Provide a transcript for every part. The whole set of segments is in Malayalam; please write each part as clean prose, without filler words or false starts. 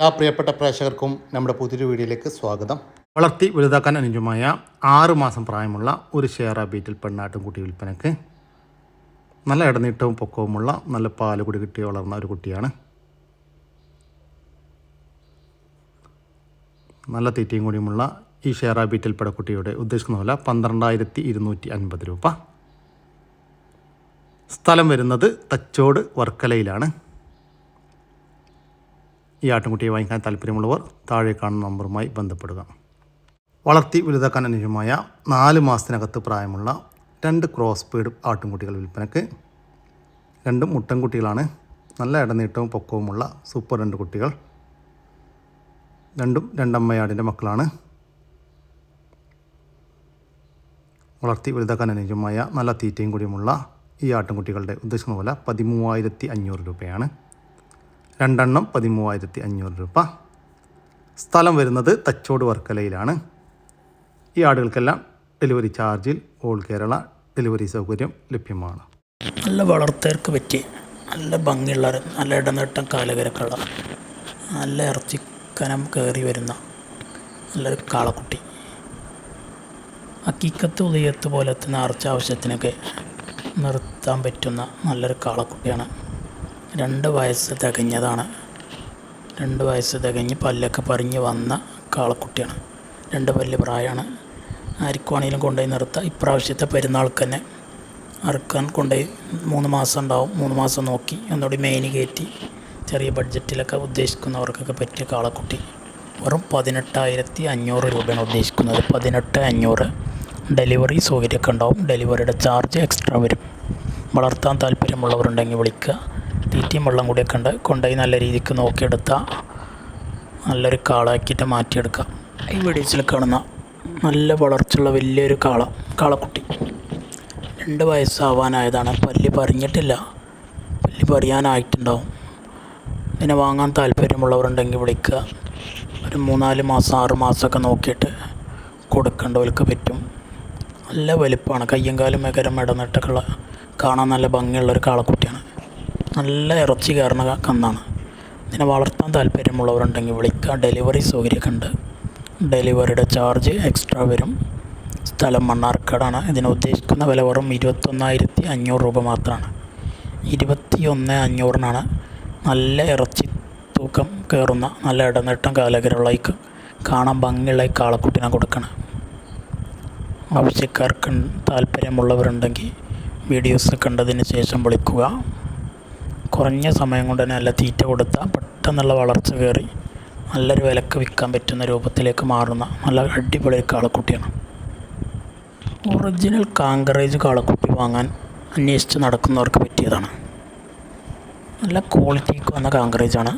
എല്ലാ പ്രിയപ്പെട്ട പ്രേക്ഷകർക്കും നമ്മുടെ പുതിയൊരു വീഡിയോയിലേക്ക് സ്വാഗതം. വളർത്തി വലുതാക്കാൻ അനുയോജ്യമായ 6 മാസം പ്രായമുള്ള ഒരു ഷേറ ബീറ്റിൽ പെണ്ണാട്ടും കുട്ടി വിൽപ്പനക്ക്. നല്ല ഇടനീട്ടവും പൊക്കവുമുള്ള നല്ല പാലുകുടി കിട്ടി വളർന്ന ഒരു കുട്ടിയാണ്. നല്ല തീറ്റയും കൂടിയുമുള്ള ഈ ഷേറ ബീറ്റിൽ പെടക്കുട്ടിയുടെ ഉദ്ദേശിക്കുന്ന വില 12,250 രൂപ. സ്ഥലം വരുന്നത് തച്ചോട് വർക്കലയിലാണ്. ഈ ആട്ടിൻകുട്ടിയെ വാങ്ങിക്കാൻ താല്പര്യമുള്ളവർ താഴെ കാണുന്ന നമ്പറുമായി ബന്ധപ്പെടുക. വളർത്തി വലുതാക്കാൻ അനുയോജ്യമായ 4 മാസത്തിനകത്ത് പ്രായമുള്ള 2 ക്രോസ് ബീഡ് ആട്ടിൻകുട്ടികൾ വിൽപ്പനക്ക്. 2 മുട്ടൻകുട്ടികളാണ്. നല്ല ഇടനീട്ടവും പൊക്കവുമുള്ള സൂപ്പർ 2 കുട്ടികൾ. 2 രണ്ടമ്മയാടിൻ്റെ മക്കളാണ്. വളർത്തി വലുതാക്കാൻ അനുയോജ്യമായ നല്ല തീറ്റയും കൂടിയുമുള്ള ഈ ആട്ടിൻകുട്ടികളുടെ ഉദ്ദേശിക്കുന്ന വില 13,500 രൂപയാണ്. 2 എണ്ണം 13,500 രൂപ. സ്ഥലം വരുന്നത് തച്ചോട് വർക്കലയിലാണ്. ഈ ആടുകൾക്കെല്ലാം ഡെലിവറി ചാർജിൽ ഓൾ കേരള ഡെലിവറി സൗകര്യം ലഭ്യമാണ്. നല്ല വളർത്തവർക്ക് പറ്റി നല്ല ഭംഗിയുള്ള നല്ല ഇടനീട്ടം കാലകരക്കുള്ള നല്ല ഇറച്ചിക്കനം കയറി വരുന്ന നല്ലൊരു കാളക്കുട്ടി. ഹക്കീക്കത്ത് ഉദയത്ത് പോലത്തെ നേർച്ച ആവശ്യത്തിനൊക്കെ നിർത്താൻ പറ്റുന്ന നല്ലൊരു കാളക്കുട്ടിയാണ്. 2 വയസ്സ് തികഞ്ഞതാണ്. 2 വയസ്സ് തികഞ്ഞ് പല്ലൊക്കെ പറിഞ്ഞ് വന്ന കാളക്കുട്ടിയാണ്. 2 പല്ല് പ്രായമാണ്. ആർക്കുവാണെങ്കിലും കൊണ്ടുപോയി നിർത്താം. ഇപ്രാവശ്യത്തെ പെരുന്നാൾക്ക് തന്നെ അറുക്കാൻ കൊണ്ടുപോയി 3 മാസം ഉണ്ടാവും. 3 മാസം നോക്കി ഒന്നുകൂടി മെയിൻ കയറ്റി ചെറിയ ബഡ്ജറ്റിലൊക്കെ ഉദ്ദേശിക്കുന്നവർക്കൊക്കെ പറ്റിയ കാളക്കുട്ടി. വെറും 18,500 രൂപയാണ് ഉദ്ദേശിക്കുന്നത്. 18,500. ഡെലിവറി സൗകര്യമൊക്കെ ഉണ്ടാവും. ഡെലിവറിയുടെ ചാർജ് എക്സ്ട്രാ വരും. വളർത്താൻ താല്പര്യമുള്ളവരുണ്ടെങ്കിൽ വിളിക്കുക. തീറ്റയും വെള്ളം കൂടിയൊക്കെ ഉണ്ട്. കൊണ്ടുപോയി നല്ല രീതിക്ക് നോക്കിയെടുത്താൽ നല്ലൊരു കാളാക്കിയിട്ട് മാറ്റിയെടുക്കാം. ഈ വീഡിയോസിൽ കാണുന്ന നല്ല വളർച്ചയുള്ള വലിയൊരു കാളക്കുട്ടി 2 വയസ്സാവാനായതാണ്. പല്ല് പറിഞ്ഞിട്ടില്ല. പല്ല് പറിയാനായിട്ടുണ്ടാവും. ഇതിനെ വാങ്ങാൻ താല്പര്യമുള്ളവരുണ്ടെങ്കിൽ വിളിക്കുക. ഒരു 3-4 മാസം 6 മാസമൊക്കെ നോക്കിയിട്ട് കൊടുക്കേണ്ടവർക്ക് പറ്റും. നല്ല വലിപ്പമാണ്. കയ്യും കാലും മേഖരം ഇടന്നിട്ടൊക്കെയുള്ള കാണാൻ നല്ല ഭംഗിയുള്ളൊരു കാളക്കുട്ടിയാണ്. നല്ല ഇറച്ചി കയറുന്ന കന്നാണ്. ഇതിനെ വളർത്താൻ താല്പര്യമുള്ളവരുണ്ടെങ്കിൽ വിളിക്കുക. ഡെലിവറി സൗകര്യമൊക്കെ ഉണ്ട്. ഡെലിവറിയുടെ ചാർജ് എക്സ്ട്രാ വരും. സ്ഥലം മണ്ണാർക്കാടാണ്. ഇതിന് ഉദ്ദേശിക്കുന്ന വില വെറും 21,500 രൂപ മാത്രമാണ്. 21,500 നല്ല ഇറച്ചി തൂക്കം കയറുന്ന നല്ല ഇടനീട്ടം കാലകരമുള്ള കാണാൻ ഭംഗിയുള്ള ഈ കാളക്കുട്ടിനെ കൊടുക്കണം. ആവശ്യക്കാർക്ക് താല്പര്യമുള്ളവരുണ്ടെങ്കിൽ വീഡിയോസ് കണ്ടതിന് ശേഷം വിളിക്കുക. കുറഞ്ഞ സമയം കൊണ്ട് തന്നെ നല്ല തീറ്റ കൊടുത്താൽ പെട്ടെന്നുള്ള വളർച്ച കയറി നല്ലൊരു വിലക്ക് വിൽക്കാൻ പറ്റുന്ന രൂപത്തിലേക്ക് മാറുന്ന നല്ല അടിപൊളി കാളക്കുട്ടിയാണ്. ഒറിജിനൽ കാങ്കറേജ് കാളക്കുട്ടി വാങ്ങാൻ അന്വേഷിച്ച് നടക്കുന്നവർക്ക് പറ്റിയതാണ്. നല്ല ക്വാളിറ്റിക്ക് വന്ന കാങ്കറേജാണ്.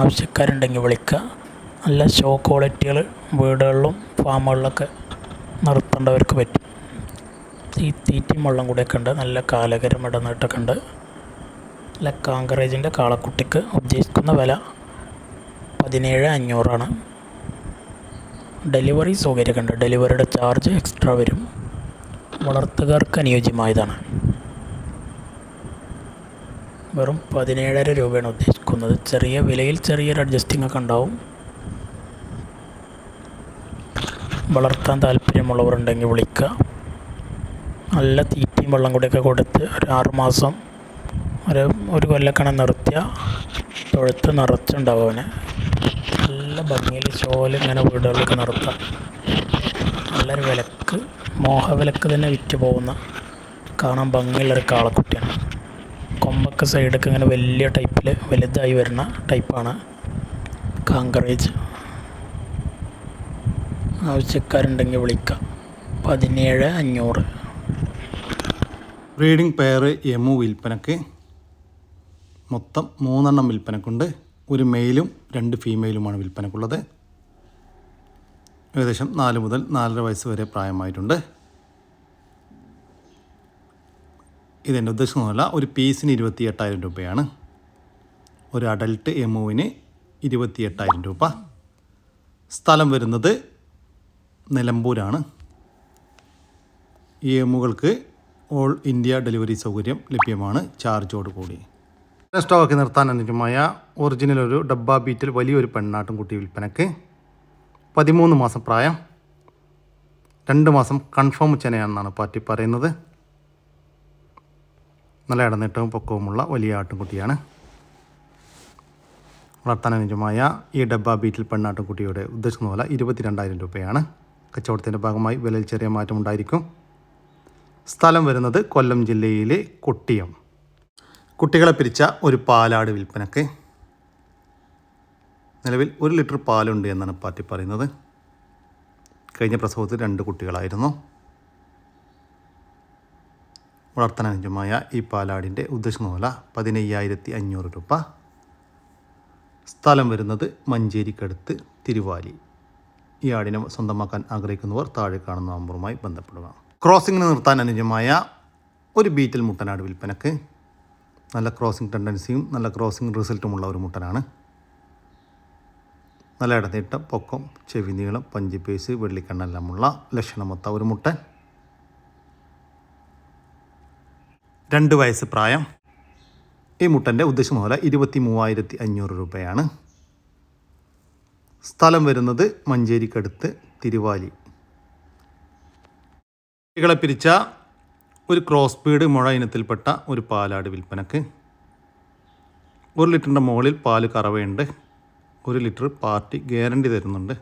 ആവശ്യക്കാരുണ്ടെങ്കിൽ വിളിക്കുക. നല്ല ഷോ ക്വാളിറ്റികൾ വീടുകളിലും ഫാമുകളിലൊക്കെ നിർത്തേണ്ടവർക്ക് പറ്റും. ഈ തീറ്റയും വെള്ളം കൂടെയൊക്കെ ഉണ്ട്. നല്ല കാലകരം ഇടനീട്ടൊക്കെ ഉണ്ട്. നല്ല കാങ്കറേജിൻ്റെ കാളക്കുട്ടിക്ക് ഉദ്ദേശിക്കുന്ന വില 17,500. ഡെലിവറി സൗകര്യമൊക്കെ ഉണ്ട്. ഡെലിവറിയുടെ ചാർജ് എക്സ്ട്രാ വരും. വളർത്തുകാർക്ക് അനുയോജ്യമായതാണ്. വെറും 17,500 രൂപയാണ് ഉദ്ദേശിക്കുന്നത്. ചെറിയ വിലയിൽ ചെറിയൊരു അഡ്ജസ്റ്റിംഗ് ഒക്കെ ഉണ്ടാവും. വളർത്താൻ താല്പര്യമുള്ളവരുണ്ടെങ്കിൽ വിളിക്കുക. നല്ല തീറ്റയും വെള്ളം കൂടിയൊക്കെ കൊടുത്ത് ഒരു 6 മാസം ഒരു കൊല്ലക്കണ നിർത്തിയ തൊഴുത്ത് നിറച്ചുണ്ടാവും. അവന് നല്ല ഭംഗിയിൽ ഷോയിൽ ഇങ്ങനെ വീടുകളിലൊക്കെ നിർത്താം. നല്ലൊരു വിലക്ക് മോഹവിലക്ക് തന്നെ വിറ്റ് പോകുന്ന കാണാൻ ഭംഗിയുള്ളൊരു കാളക്കുട്ടിയാണ്. കൊമ്പൊക്കെ സൈഡൊക്കെ ഇങ്ങനെ വലിയ ടൈപ്പിൽ വലുതായി വരുന്ന ടൈപ്പാണ് കാങ്കറേജ്. ആവശ്യക്കാരുണ്ടെങ്കിൽ വിളിക്കാം. 17,500. ബ്രീഡിംഗ് പെയർ എമു വിൽപ്പനക്ക്. മൊത്തം 3 എണ്ണം വിൽപ്പനക്കുണ്ട്. ഒരു മെയിലും 2 ഫീമെയിലുമാണ് വിൽപ്പനക്കുള്ളത്. ഏകദേശം 4 മുതൽ 4.5 വയസ്സ് വരെ പ്രായമായിട്ടുണ്ട്. ഇതിൻ്റെ ഉദ്ദേശമല്ല, ഒരു പീസിന് 28,000 രൂപയാണ്. ഒരു അഡൽട്ട് എമുവിന് 28,000 രൂപ. സ്ഥലം വരുന്നത് നിലമ്പൂരാണ്. ഈ എമ്മുകൾക്ക് ഓൾ ഇന്ത്യ ഡെലിവറി സൗകര്യം ലഭ്യമാണ് ചാർജോട് കൂടി. സ്റ്റോക്കി നിർത്താൻ അനുയോജ്യമായ ഒറിജിനൽ ഒരു ഡബ്ബ ബീറ്റിൽ വലിയൊരു പെണ്ണാട്ടും കുട്ടി വിൽപ്പനക്ക് 13 മാസം പ്രായം, 2 മാസം കൺഫേം ചെനയാണെന്നാണ് പാർട്ടി പറയുന്നത്. നല്ല ഇടനീട്ടവും പൊക്കവുമുള്ള വലിയ ആട്ടുംകുട്ടിയാണ്. വളർത്താൻ അനുയോജ്യമായ ഈ ഡബ്ബ ബീറ്റിൽ പെണ്ണാട്ടുംകുട്ടിയുടെ ഉദ്ദേശിക്കുന്ന വില 22,000 രൂപയാണ്. കച്ചവടത്തിൻ്റെ ഭാഗമായി വിലയിൽ ചെറിയ മാറ്റമുണ്ടായിരിക്കും. സ്ഥലം വരുന്നത് കൊല്ലം ജില്ലയിലെ കൊട്ടിയം. കുട്ടികളെ പിരിച്ച ഒരു പാലാട് വിൽപ്പനക്ക്. നിലവിൽ 1 ലിറ്റർ പാലുണ്ട് എന്നാണ് പാർട്ടി പറയുന്നത്. കഴിഞ്ഞ പ്രസവത്തിൽ 2 കുട്ടികളായിരുന്നു. വളർത്താൻ അനുയോജ്യമായ ഈ പാലാടിൻ്റെ ഉദ്ദേശിക്കുന്ന വില 15,500 രൂപ. സ്ഥലം വരുന്നത് മഞ്ചേരിക്കടുത്ത് തിരുവാലി. ഈ ആടിനെ സ്വന്തമാക്കാൻ ആഗ്രഹിക്കുന്നവർ താഴെ കാണുന്ന നമ്പറുമായി ബന്ധപ്പെടുക. ക്രോസിങ്ങിന് നിർത്താൻ അനുയോജ്യമായ ഒരു ബീറ്റൽ മുട്ടനാട് വിൽപ്പനക്ക്. നല്ല ക്രോസിംഗ് ടെൻഡൻസിയും നല്ല ക്രോസിംഗ് റിസൾട്ടുമുള്ള ഒരു മുട്ടനാണ്. നല്ല ഇടനീട്ടം, പൊക്കം, ചെവി നീളം, പഞ്ചിപ്പേസ്, വെള്ളിക്കണ്ണെല്ലാമുള്ള ലക്ഷണമൊത്ത ഒരു മുട്ടൻ. 2 വയസ്സ് പ്രായം. ഈ മുട്ടൻ്റെ ഉദ്ദേശിക്കുന്ന വില 23,500 രൂപയാണ്. സ്ഥലം വരുന്നത് മഞ്ചേരിക്കടുത്ത് തിരുവാലി. കുട്ടികളെ പിരിച്ച ഒരു ക്രോസ് ബീഡ് മുഴ ഇനത്തിൽപ്പെട്ട ഒരു പാലാട് വിൽപ്പനക്ക്. 1 ലിറ്ററിൻ്റെ മുകളിൽ പാല് കറവയുണ്ട്. 1 ലിറ്റർ പാർട്ടി ഗ്യാരണ്ടി തരുന്നുണ്ട്.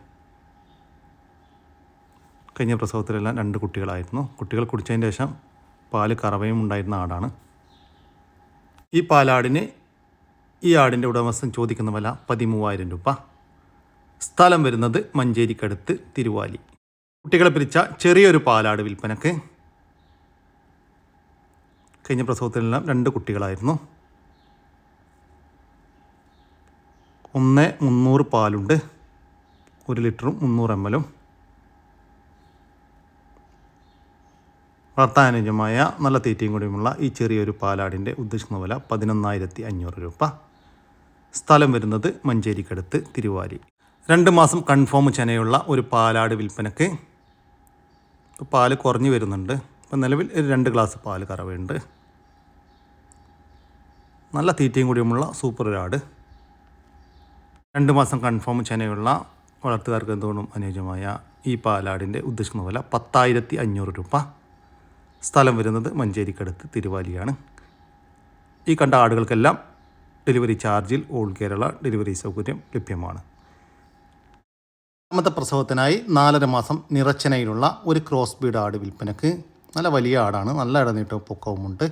കഴിഞ്ഞ പ്രസവത്തിലെല്ലാം 2 കുട്ടികളായിരുന്നു. കുട്ടികൾ കുടിച്ചതിന് ശേഷം പാല് കറവയും ഉണ്ടായിരുന്ന ആടാണ്. ഈ പാലാടിന് ഈ ആടിൻ്റെ ഉടമസ്ഥൻ ചോദിക്കുന്ന വില 13,000 രൂപ. സ്ഥലം വരുന്നത് മഞ്ചേരിക്കടുത്ത് തിരുവാലി. കുട്ടികളെ പിരിച്ച ചെറിയൊരു പാലാട് വിൽപ്പനക്ക്. കഴിഞ്ഞ പ്രസവത്തിലെല്ലാം 2 കുട്ടികളായിരുന്നു. 1,300 പാലുണ്ട്. 1 ലിറ്ററും 300 ml. വളർത്താൻ അനുയോജ്യമായ നല്ല തീറ്റയും കൂടിയുമുള്ള ഈ ചെറിയൊരു പാലാടിൻ്റെ ഉദ്ദേശിക്കുന്ന വില 11,500 രൂപ. സ്ഥലം വരുന്നത് മഞ്ചേരിക്കടുത്ത് തിരുവാലി. 2 മാസം കൺഫേം ചെനയുള്ള ഒരു പാലാട് വിൽപ്പനക്ക്. ഇപ്പോൾ പാല് കുറഞ്ഞു വരുന്നുണ്ട്. ഇപ്പോൾ നിലവിൽ 2 ഗ്ലാസ് പാല് കറവയുണ്ട്. നല്ല തീറ്റയും കൂടിയുമുള്ള സൂപ്പർ ഒരാട്. 2 മാസം കൺഫേം ചെനയുള്ള വളർത്തുകാർക്ക് എന്തുകൊണ്ടും അനുയോജ്യമായ ഈ പാലാടിൻ്റെ ഉദ്ദേശിക്കുന്ന വില 10,500 രൂപ. സ്ഥലം വരുന്നത് മഞ്ചേരിക്കടുത്ത് തിരുവാലിയാണ്. ഈ കണ്ട ആടുകൾക്കെല്ലാം ഡെലിവറി ചാർജിൽ ഓൾ കേരള ഡെലിവറി സൗകര്യം ലഭ്യമാണ്. 2ാമത്തെ പ്രസവത്തിനായി 4.5 മാസം നിറച്ചനയിലുള്ള ഒരു ക്രോസ് ബീഡ് ആട് വിൽപ്പനക്ക്. നല്ല വലിയ ആടാണ്. നല്ല ഇടനീട്ടവും പൊക്കവുമുണ്ട്.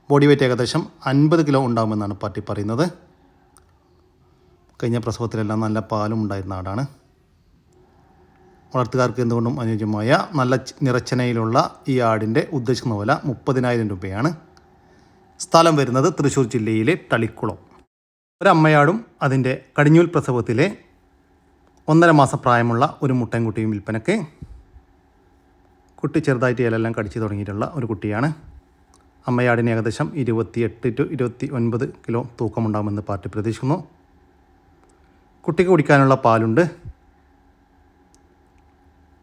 ബോഡി വെയ്റ്റ് ഏകദേശം 50 കിലോ ഉണ്ടാകുമെന്നാണ് പാർട്ടി പറയുന്നത്. കഴിഞ്ഞ പ്രസവത്തിലെല്ലാം നല്ല പാലും ഉണ്ടായിരുന്ന ആടാണ്. വളർത്തുകാർക്ക് എന്തുകൊണ്ടും അനുയോജ്യമായ നല്ല നിറച്ചനയിലുള്ള ഈ ആടിൻ്റെ ഉദ്ദേശിക്കുന്ന വില 30,000 രൂപയാണ്. സ്ഥലം വരുന്നത് തൃശ്ശൂർ ജില്ലയിലെ തളിക്കുളം. ഒരമ്മയാടും അതിൻ്റെ കടിഞ്ഞൂൽ പ്രസവത്തിലെ 1.5 മാസം പ്രായമുള്ള ഒരു മുട്ടൻകുട്ടിയും വിൽപ്പനക്ക്. കുട്ടി ചെറുതായിട്ട് ഇലയെല്ലാം കടിച്ചു തുടങ്ങിയിട്ടുള്ള ഒരു കുട്ടിയാണ്. അമ്മയാടിന് ഏകദേശം 28 to 29 കിലോ തൂക്കമുണ്ടാകുമെന്ന് പാർട്ടി പ്രതീക്ഷിക്കുന്നു. കുട്ടിക്ക് കുടിക്കാനുള്ള പാലുണ്ട്.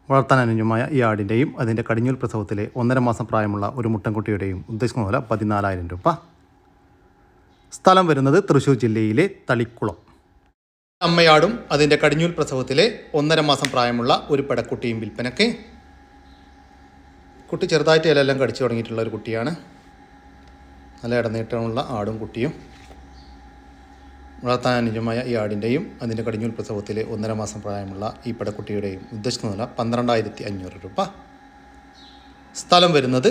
വളർത്താൻ അനുയോജ്യമായ ഈ ആടിൻ്റെയും അതിൻ്റെ കടിഞ്ഞൂൽ പ്രസവത്തിലെ 1.5 മാസം പ്രായമുള്ള ഒരു മുട്ടൻകുട്ടിയുടെയും ഉദ്ദേശിക്കുന്ന വില 14,000 രൂപ. സ്ഥലം വരുന്നത് തൃശ്ശൂർ ജില്ലയിലെ തളിക്കുളം. അമ്മയാടും അതിൻ്റെ കടിഞ്ഞൂൽ പ്രസവത്തിലെ 1.5 മാസം പ്രായമുള്ള ഒരു പെടക്കുട്ടിയും വിൽപ്പനക്ക്. കുട്ടി ചെറുതായിട്ട് ഇലയെല്ലാം കടിച്ചു തുടങ്ങിയിട്ടുള്ള ഒരു കുട്ടിയാണ്. നല്ല ഇടനീട്ടമുള്ള ആടും കുട്ടിയും. വളർത്താൻ അനുയോജ്യമായ ഈ ആടിൻ്റെയും അതിൻ്റെ കടിഞ്ഞൂൽ പ്രസവത്തിലെ 1.5 മാസം പ്രായമുള്ള ഈ പെടക്കുട്ടിയുടെയും ഉദ്ദേശിക്കുന്ന വില 12,500 രൂപ. സ്ഥലം വരുന്നത്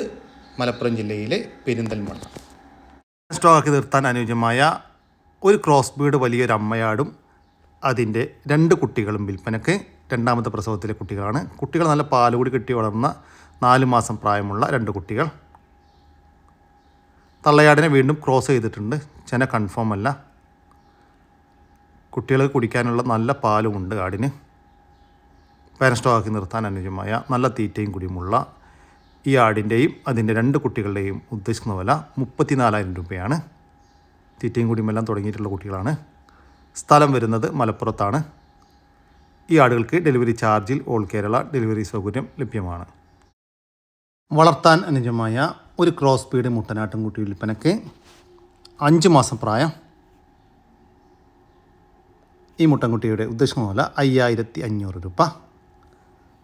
മലപ്പുറം ജില്ലയിലെ പെരിന്തൽമണ്ണ. സ്റ്റോക്ക് നിർത്താൻ അനുയോജ്യമായ ഒരു ക്രോസ് ബീഡ് വലിയൊരു അമ്മയാടും അതിൻ്റെ 2 കുട്ടികളും വിൽപ്പനക്ക്. 2ാമത്തെ പ്രസവത്തിലെ കുട്ടികളാണ്. കുട്ടികൾ നല്ല പാലുകൂടി കിട്ടി വളർന്ന 4 മാസം പ്രായമുള്ള 2 കുട്ടികൾ. തള്ളയാടിനെ വീണ്ടും ക്രോസ് ചെയ്തിട്ടുണ്ട്. ചെന കൺഫേം അല്ല. കുട്ടികൾക്ക് കുടിക്കാനുള്ള നല്ല പാലുമുണ്ട് ആടിന്. സ്റ്റോക്കി നിർത്താൻ അനുയോജ്യമായ നല്ല തീറ്റയും കൂടിയുമുള്ള ഈ ആടിൻ്റെയും അതിൻ്റെ 2 കുട്ടികളുടെയും ഉദ്ദേശിക്കുന്ന വില 34,000 രൂപയാണ്. തീറ്റയും കൂടിയുമെല്ലാം തുടങ്ങിയിട്ടുള്ള കുട്ടികളാണ്. സ്ഥലം വരുന്നത് മലപ്പുറത്താണ്. ഈ ആടുകൾക്ക് ഡെലിവറി ചാർജിൽ ഓൾ കേരള ഡെലിവറി സൗകര്യം ലഭ്യമാണ്. വളർത്താൻ അനുയോജ്യമായ ഒരു ക്രോസ് ബീഡ് മുട്ടനാട്ടുംകുട്ടി വിൽപ്പനക്ക്. 5 മാസം പ്രായം. ഈ മുട്ടൻകുട്ടിയുടെ ഉദ്ദേശിക്കുന്ന വില 5500 രൂപ.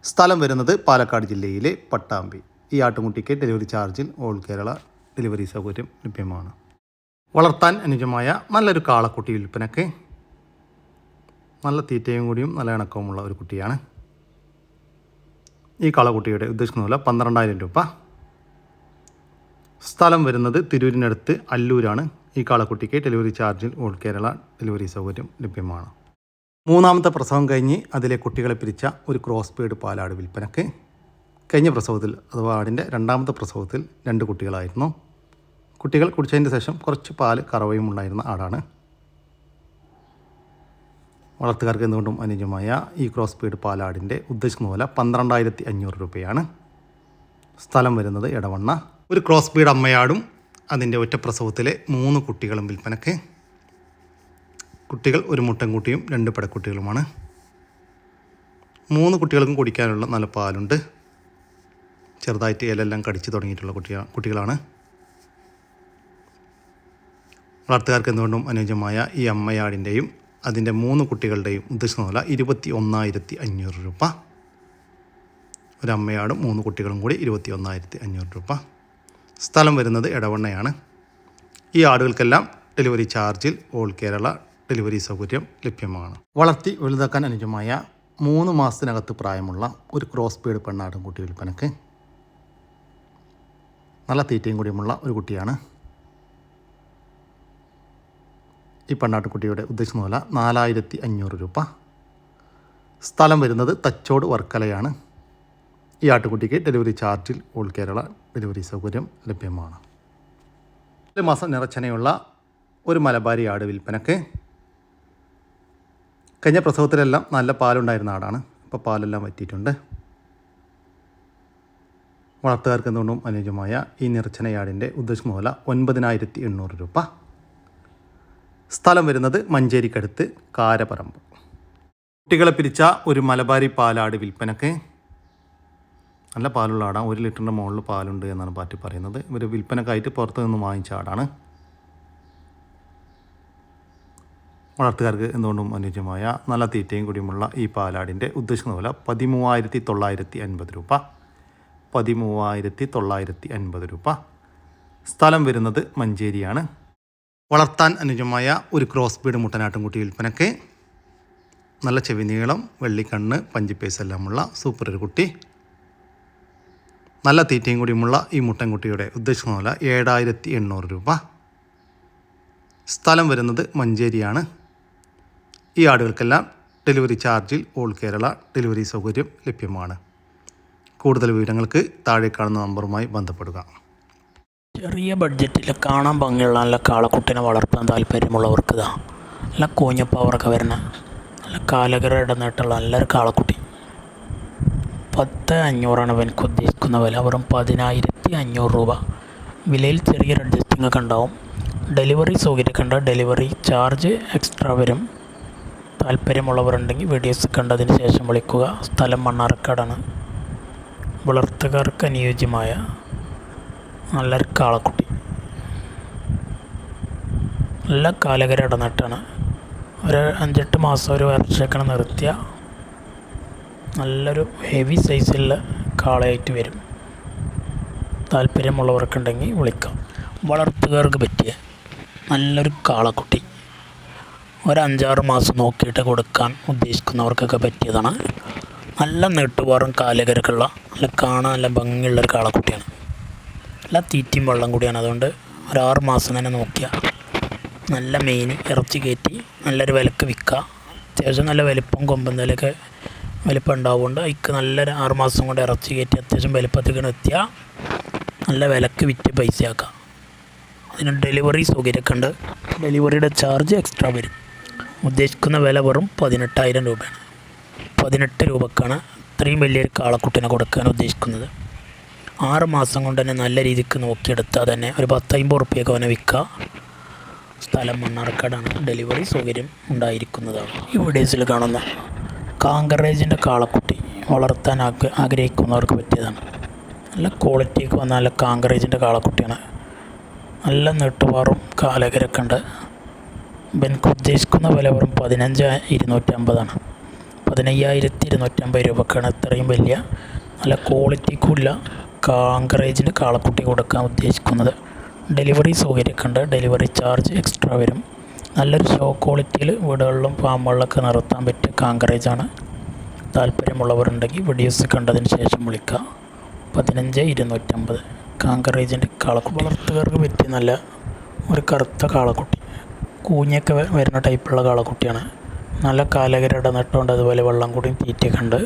സ്ഥലം വരുന്നത് പാലക്കാട് ജില്ലയിലെ പട്ടാമ്പി. ഈ ആട്ടുംകുട്ടിക്ക് ഡെലിവറി ചാർജിൽ ഓൾ കേരള ഡെലിവറി സൗകര്യം ലഭ്യമാണ്. വളർത്താൻ അനുയോജ്യമായ നല്ലൊരു കാളക്കുട്ടി വിൽപ്പനയ്ക്ക്. നല്ല തീറ്റയും കൂടിയും നല്ല ഇണക്കവുമുള്ള ഒരു കുട്ടിയാണ്. ഈ കാളക്കുട്ടിയുടെ ഉദ്ദേശിക്കുന്ന വില 12000 രൂപ. സ്ഥലം വരുന്നത് തിരൂരിനടുത്ത് അല്ലൂരാണ്. ഈ കാളക്കുട്ടിക്ക് ഡെലിവറി ചാർജിൽ ഓൾ കേരള ഡെലിവറി സൗകര്യം ലഭ്യമാണ്. 3ാമത്തെ പ്രസവം കഴിഞ്ഞ് അതിലെ കുട്ടികളെ പിരിച്ച ഒരു ക്രോസ് ബീഡ് പാലാട് വിൽപ്പനയ്ക്ക്. കഴിഞ്ഞ പ്രസവത്തിൽ അഥവാ ആടിൻ്റെ 2ാമത്തെ പ്രസവത്തിൽ 2 കുട്ടികളായിരുന്നു. കുട്ടികൾ കുടിച്ചതിന് ശേഷം കുറച്ച് പാല് കറവയും ഉണ്ടായിരുന്ന ആടാണ്. വളർത്തുകാർക്ക് എന്തുകൊണ്ടും അനുയോജ്യമായ ഈ ക്രോസ് ബീഡ് പാലാടിൻ്റെ ഉദ്ദേശിക്കുന്ന വില 12500 രൂപയാണ്. സ്ഥലം വരുന്നത് എടവണ്ണ. ഒരു ക്രോസ് ബീഡ് അമ്മയാടും അതിൻ്റെ ഒറ്റ പ്രസവത്തിലെ 3 കുട്ടികളും വിൽപ്പനയ്ക്ക്. കുട്ടികൾ ഒരു മുട്ടൻകുട്ടിയും 2 പെടക്കുട്ടികളുമാണ്. 3 കുട്ടികൾക്കും കുടിക്കാനുള്ള നല്ല പാലുണ്ട്. ചെറുതായിട്ട് ഇലെല്ലാം കടിച്ച് തുടങ്ങിയിട്ടുള്ള കുട്ടികളാണ്. വളർത്തുകാർക്ക് എന്തുകൊണ്ടും അനുയോജ്യമായ ഈ അമ്മയാടിൻ്റെയും അതിൻ്റെ 3 കുട്ടികളുടെയും ഉദ്ദേശിക്കുന്ന വില 21500 രൂപ. ഒരു അമ്മയാടും 3 കുട്ടികളും കൂടി 21500 രൂപ. സ്ഥലം വരുന്നത് എടവണ്ണയാണ്. ഈ ആടുകൾക്കെല്ലാം ഡെലിവറി ചാർജിൽ ഓൾ കേരള ഡെലിവറി സൗകര്യം ലഭ്യമാണ്. വളർത്തി വലുതാക്കാൻ അനുയോജ്യമായ 3 മാസത്തിനകത്ത് പ്രായമുള്ള ഒരു ക്രോസ് ബീഡ് പെണ്ണാടും കുട്ടി വിൽപ്പനയ്ക്ക്. നല്ല തീറ്റയും കൂടിയുമുള്ള ഒരു കുട്ടിയാണ്. ഈ പെണ്ണാട്ടുകുട്ടിയുടെ ഉദ്ദേശിക്കുന്ന വില 4500 രൂപ. സ്ഥലം വരുന്നത് തച്ചോട് വർക്കലയാണ്. ഈ ആട്ടുകുട്ടിക്ക് ഡെലിവറി ചാർജിൽ ഓൾ കേരള ഡെലിവറി സൗകര്യം ലഭ്യമാണ്. 1 മാസം നിറച്ചനയുള്ള ഒരു മലബാരി ആട് വിൽപ്പനയ്ക്ക്. കഴിഞ്ഞ പ്രസവത്തിലെല്ലാം നല്ല പാലുണ്ടായിരുന്ന ആടാണ്. ഇപ്പോൾ പാലെല്ലാം വറ്റിയിട്ടുണ്ട്. വളർത്തുകാർക്ക് എന്തുകൊണ്ടും അനുയോജ്യമായ ഈ നിറച്ചനയാടിൻ്റെ ഉദ്ദേശിക്കുന്ന വില 9800 രൂപ. സ്ഥലം വരുന്നത് മഞ്ചേരിക്കടുത്ത് കാരപറമ്പ്. കുട്ടികളെ പിരിച്ച ഒരു മലബാരി പാലാട് വിൽപ്പനയ്ക്ക്. നല്ല പാലുള്ള ആടാണ്. 1 ലിറ്ററിൻ്റെ മുകളിൽ പാലുണ്ട് എന്നാണ് പാറ്റി പറയുന്നത്. ഇവർ വിൽപ്പനക്കായിട്ട് പുറത്തു നിന്ന് വാങ്ങിച്ച ആടാണ്. വളർത്തുകാർക്ക് എന്തുകൊണ്ടും അനുയോജ്യമായ നല്ല തീറ്റയും കൂടിയുമുള്ള ഈ പാലാടിൻ്റെ ഉദ്ദേശിക്കുന്ന വില 13950 രൂപ. 13950 രൂപ. സ്ഥലം വരുന്നത് മഞ്ചേരിയാണ്. വളർത്താൻ അനുയോജ്യമായ ഒരു ക്രോസ് ബീഡ് മുട്ടനാട്ടുംകുട്ടി വിൽപ്പനയ്ക്ക്. നല്ല ചെവി നീളം, വെള്ളിക്കണ്ണ്, പഞ്ചിപ്പേസ് എല്ലാമുള്ള സൂപ്പർ ഒരു കുട്ടി. നല്ല തീറ്റയും കൂടിയുമുള്ള ഈ മുട്ടൻകുട്ടിയുടെ ഉദ്ദേശിക്കുന്ന വില 7800 രൂപ. സ്ഥലം വരുന്നത് മഞ്ചേരിയാണ്. ഈ ആടുകൾക്കെല്ലാം ഡെലിവറി ചാർജിൽ ഓൾ കേരള ഡെലിവറി സൗകര്യം ലഭ്യമാണ്. കൂടുതൽ വിവരങ്ങൾക്ക് താഴെ കാണുന്ന നമ്പറുമായി ബന്ധപ്പെടുക. ചെറിയ ബഡ്ജറ്റിൽ കാണാൻ ഭംഗിയുള്ള നല്ല കാളക്കുട്ടിനെ വളർത്താൻ താല്പര്യമുള്ളവർക്ക് നല്ല കൂഞ്ഞപ്പവറൊക്കെ വരുന്ന നല്ല കാലകര ഇടനീട്ടുള്ള നല്ലൊരു കാളക്കുട്ടി. 10500 എനിക്ക് ഉദ്ദേശിക്കുന്ന വില. വെറും 10500 രൂപ. വിലയിൽ ചെറിയൊരു അഡ്ജസ്റ്റിംഗ് ഒക്കെ ഉണ്ടാവും. ഡെലിവറി സൗകര്യമൊക്കെ ഉണ്ട്. ഡെലിവറി ചാർജ് എക്സ്ട്രാ വരും. താല്പര്യമുള്ളവരുണ്ടെങ്കിൽ വീഡിയോസ് കണ്ടതിന് ശേഷം വിളിക്കുക. സ്ഥലം മണ്ണാർക്കാടാണ്. വളർത്തുകാർക്ക് അനുയോജ്യമായ നല്ലൊരു കാളക്കുട്ടി. നല്ല കാലകര ഇടനട്ടാണ്. ഒരു 5-8 മാസം ഒരു വർഷമൊക്കെ നിർത്തിയ നല്ലൊരു ഹെവി സൈസിലുള്ള കാളയായിട്ട് വരും. താല്പര്യമുള്ളവർക്കുണ്ടെങ്കിൽ വിളിക്കാം. വളർത്തുകാർക്ക് പറ്റിയ നല്ലൊരു കാളക്കുട്ടി. ഒരു 5-6 മാസം നോക്കിയിട്ട് കൊടുക്കാൻ ഉദ്ദേശിക്കുന്നവർക്കൊക്കെ പറ്റിയതാണ്. നല്ല നീട്ടുപാറും കാലകരക്കുള്ള നല്ല കാണാൻ നല്ല ഭംഗിയുള്ളൊരു കാളക്കുട്ടിയാണ്. നല്ല തീറ്റയും വെള്ളം കൂടിയാണ്. അതുകൊണ്ട് ഒരു 6 മാസം തന്നെ നോക്കിയാൽ നല്ല മെയിൻ ഇറച്ചി കയറ്റി നല്ലൊരു വിലക്ക് വിൽക്കുക. അത്യാവശ്യം നല്ല വലിപ്പം കൊമ്പന്തലൊക്കെ വലിപ്പം ഉണ്ടാവുകൊണ്ട് അതിക്ക് നല്ലൊരു 6 മാസം കൊണ്ട് ഇറച്ചി കയറ്റി അത്യാവശ്യം വലിപ്പത്തേക്ക് എത്തിയാൽ നല്ല വിലക്ക് വിറ്റ് പൈസയാക്കാം. അതിന് ഡെലിവറി സൗകര്യമൊക്കെ ഉണ്ട്. ഡെലിവറിയുടെ ചാർജ് എക്സ്ട്രാ വരും. ഉദ്ദേശിക്കുന്ന വില വെറും 18000 രൂപയാണ്. 18 രൂപക്കാണ് ഇത്രയും വലിയൊരു കാളക്കുട്ടിനെ കൊടുക്കാൻ ഉദ്ദേശിക്കുന്നത്. 6 മാസം കൊണ്ട് തന്നെ നല്ല രീതിക്ക് നോക്കിയെടുത്താൽ തന്നെ ഒരു 150 റുപ്യക്ക് അവനെ വിൽക്കുക. സ്ഥലം മണ്ണാർക്കാടാണ്. ഡെലിവറി സൗകര്യം ഉണ്ടായിരിക്കുന്നതാണ്. ഈ വീഡിയോസിൽ കാണുന്ന കാങ്കറേജിൻ്റെ കാളക്കുട്ടി വളർത്താൻ ആഗ്രഹിക്കുന്നവർക്ക് പറ്റിയതാണ്. നല്ല ക്വാളിറ്റിക്ക് വന്ന നല്ല കാങ്കറേജിൻ്റെ കാളക്കുട്ടിയാണ്. നല്ല നീട്ടുവാറും കാലകരൊക്കെ ഉണ്ട്. എനിക്ക് ഉദ്ദേശിക്കുന്ന വില വെറും 15,250 15,250 രൂപക്കാണ് ഇത്രയും വലിയ നല്ല ക്വാളിറ്റിക്കുള്ള കാങ്കറേജിന് കാളക്കുട്ടി കൊടുക്കാൻ ഉദ്ദേശിക്കുന്നത്. ഡെലിവറി സൗകര്യമൊക്കെ ഉണ്ട്. ഡെലിവറി ചാർജ് എക്സ്ട്രാ വരും. നല്ലൊരു ഷോ ക്വാളിറ്റിയിൽ വീടുകളിലും ഫാമുകളിലൊക്കെ നിർത്താൻ പറ്റിയ കാങ്കറേജാണ്. താല്പര്യമുള്ളവരുണ്ടെങ്കിൽ വീഡിയോസ് കണ്ടതിന് ശേഷം വിളിക്കുക. 15,250 കാങ്കറേജിൻ്റെ കാളക്കുട്ടി. വളർത്തുകാർക്ക് പറ്റിയ നല്ല ഒരു കറുത്ത കാളക്കുട്ടി, കൂഞ്ഞൊക്കെ വരുന്ന ടൈപ്പുള്ള കാളക്കുട്ടിയാണ്. നല്ല കാലകര ഇടനട്ടുണ്ട്, അതുപോലെ വെള്ളം കൂടിയും തീറ്റയൊക്കെ ഉണ്ട്.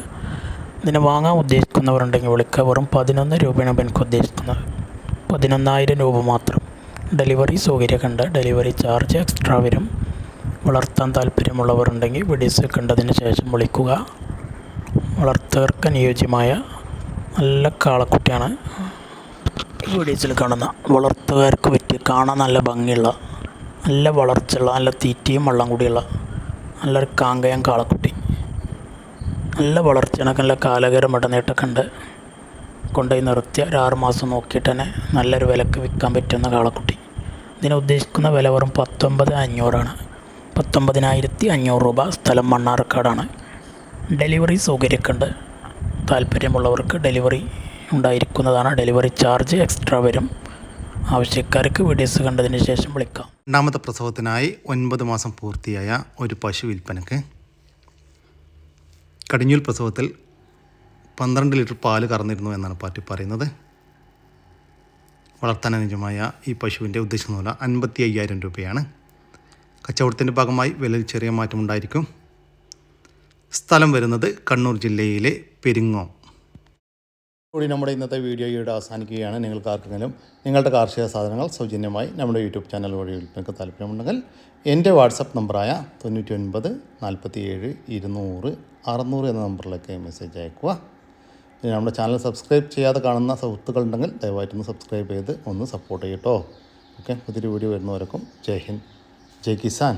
ഇതിനെ വാങ്ങാൻ ഉദ്ദേശിക്കുന്നവരുണ്ടെങ്കിൽ വിളിക്കുക. വെറും 11 രൂപയാണ് എനിക്ക് ഉദ്ദേശിക്കുന്നത്. 11,000 രൂപ മാത്രം. ഡെലിവറി സൗകര്യമൊക്കെ ഉണ്ട്. ഡെലിവറി ചാർജ് എക്സ്ട്രാ വരും. വളർത്താൻ താല്പര്യമുള്ളവരുണ്ടെങ്കിൽ വീഡിയോസ് കണ്ടതിന് ശേഷം വിളിക്കുക. വളർത്തുകാർക്ക് അനുയോജ്യമായ നല്ല കാളക്കുട്ടിയാണ് വീഡിയോസിൽ കാണുന്ന. വളർത്തുകാർക്ക് പറ്റിയ, കാണാൻ നല്ല ഭംഗിയുള്ള, നല്ല വളർച്ചയുള്ള, നല്ല തീറ്റയും വെള്ളം കൂടിയുള്ള നല്ലൊരു കാങ്കയം കാളക്കുട്ടി. നല്ല വളർച്ചയാണ്, നല്ല കാലകരം ഇടനീട്ടൊക്കെ ഉണ്ട്. കൊണ്ടുപോയി നിർത്തിയ ഒരു 6 മാസം നോക്കിയിട്ട് തന്നെ നല്ലൊരു വിലക്ക് വിൽക്കാൻ പറ്റുന്ന കാളക്കുട്ടി. ഇതിന് ഉദ്ദേശിക്കുന്ന വില വെറും 19,500 19,500 രൂപ. സ്ഥലം മണ്ണാർക്കാടാണ്. ഡെലിവറി സൗകര്യമൊക്കെ ഉണ്ട്. താല്പര്യമുള്ളവർക്ക് ഡെലിവറി ഉണ്ടായിരിക്കുന്നതാണ്. ഡെലിവറി ചാർജ് എക്സ്ട്രാ വരും. ആവശ്യക്കാർക്ക് വീഡിയോസ് കണ്ടതിന് ശേഷം വിളിക്കാം. രണ്ടാമത്തെ പ്രസവത്തിനായി 9 മാസം പൂർത്തിയായ ഒരു പശു വിൽപ്പനക്ക്. കടിഞ്ഞൂൽ പ്രസവത്തിൽ 12 ലിറ്റർ പാല് കറന്നിരുന്നു എന്നാണ് പാർട്ടി പറയുന്നത്. വളർത്താൻ അനുയോജ്യമായ ഈ പശുവിൻ്റെ ഉദ്ദേശിക്കുന്ന വില 55,000 രൂപയാണ്. കച്ചവടത്തിൻ്റെ ഭാഗമായി വിലയിൽ ചെറിയ മാറ്റമുണ്ടായിരിക്കും. സ്ഥലം വരുന്നത് കണ്ണൂർ ജില്ലയിലെ പെരിങ്ങോം. കൂടി നമ്മുടെ ഇന്നത്തെ വീഡിയോ ഇവിടെ അവസാനിക്കുകയാണ്. നിങ്ങൾക്ക് ആർക്കെങ്കിലും നിങ്ങളുടെ കാർഷിക സാധനങ്ങൾ സൗജന്യമായി നമ്മുടെ യൂട്യൂബ് ചാനൽ വഴി വിൽപ്പനയ്ക്ക് താല്പര്യമുണ്ടെങ്കിൽ എൻ്റെ വാട്സപ്പ് നമ്പറായ 99 47 200 600 എന്ന നമ്പറിലേക്ക് മെസ്സേജ് അയക്കുക. പിന്നെ നമ്മുടെ ചാനൽ സബ്സ്ക്രൈബ് ചെയ്യാതെ കാണുന്ന സുഹൃത്തുക്കളുണ്ടെങ്കിൽ ദയവായിട്ടൊന്ന് സബ്സ്ക്രൈബ് ചെയ്ത് ഒന്ന് സപ്പോർട്ട് ചെയ്യട്ടോ. ഓക്കെ, പുതിയൊരു വീഡിയോ വരുന്നവരക്കും ജയ് ഹിന്ദ്, ജയ് കിസാൻ.